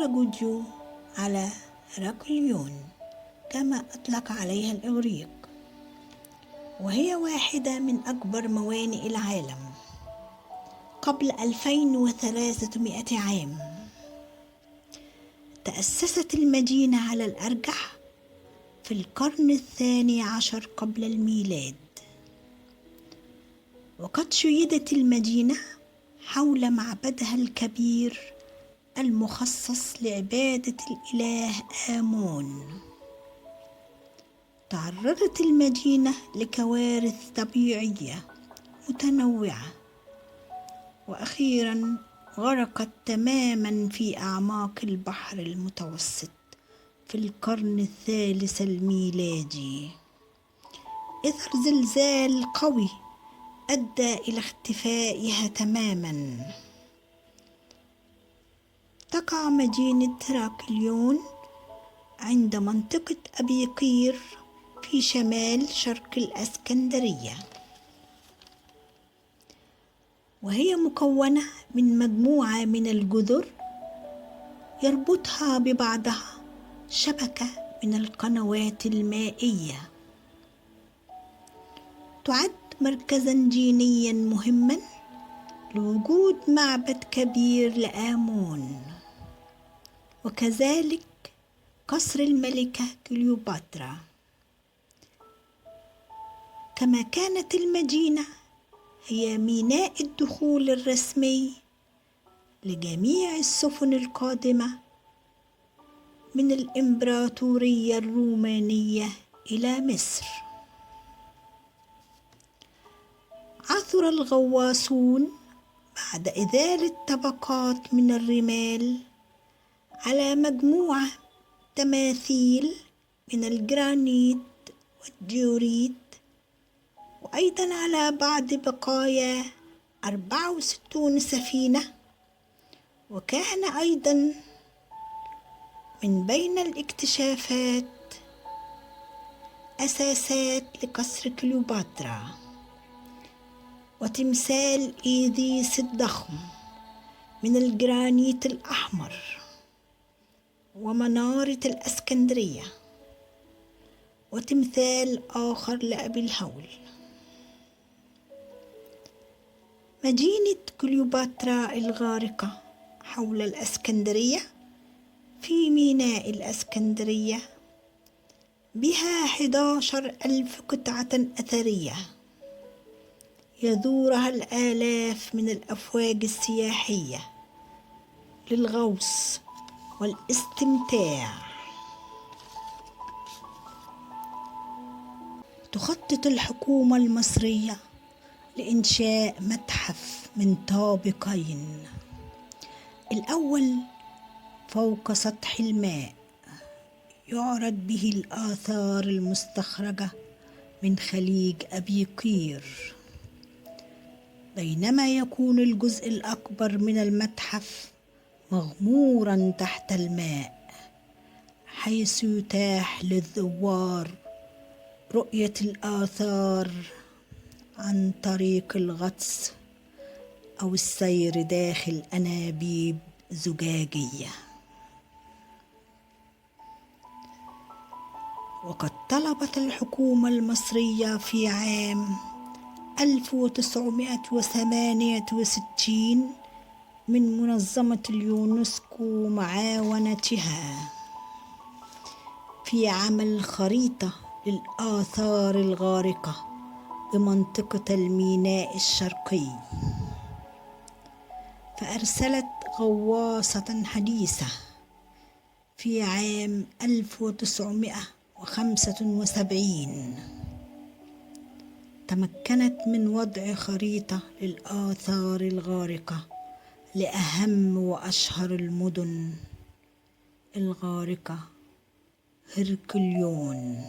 أصر جوديو على هراكليون كما أطلق عليها الإغريق، وهي واحدة من أكبر موانئ العالم قبل 2300 عام. تأسست المدينة على الأرجح في القرن 12 قبل الميلاد، وقد شيدت المدينة حول معبدها الكبير المخصص لعبادة الإله آمون. تعرضت المدينة لكوارث طبيعية متنوعة، وأخيراً غرقت تماماً في أعماق البحر المتوسط في القرن 3 الميلادي، إثر زلزال قوي أدى إلى اختفائها تماماً. تقع مدينة هراكليون عند منطقة أبي قير في شمال شرق الإسكندرية، وهي مكونة من مجموعة من الجزر يربطها ببعضها شبكة من القنوات المائية. تعد مركزاً دينياً مهماً لوجود معبد كبير لآمون، وكذلك قصر الملكة كليوباترا. كما كانت المدينة هي ميناء الدخول الرسمي لجميع السفن القادمة من الإمبراطورية الرومانية إلى مصر. عثر الغواصون بعد إزالة طبقات من الرمال على مجموعة تماثيل من الجرانيت والديوريت، وأيضا على بعض بقايا 64 سفينة. وكان أيضا من بين الاكتشافات أساسات لقصر كليوباترا وتمثال إيزيس الضخم من الجرانيت الأحمر، ومنارة الإسكندرية، وتمثال آخر لأبي الهول. مدينة كليوباترا الغارقة حول الإسكندرية في ميناء الإسكندرية بها 11,000 قطعة أثرية يزورها الآلاف من الأفواج السياحية للغوص والاستمتاع. تخطط الحكومة المصرية لإنشاء متحف من طابقين، الأول فوق سطح الماء يعرض به الآثار المستخرجة من خليج أبي قير، بينما يكون الجزء الأكبر من المتحف مغموراً تحت الماء، حيث يتاح للزوار رؤية الآثار عن طريق الغطس أو السير داخل أنابيب زجاجية. وقد طلبت الحكومة المصرية في عام 1968 من منظمة اليونسكو معاونتها في عمل خريطة للآثار الغارقة بمنطقة الميناء الشرقي، فأرسلت غواصة حديثة في عام 1975 تمكنت من وضع خريطة للآثار الغارقة لأهم وأشهر المدن الغارقة هركليون.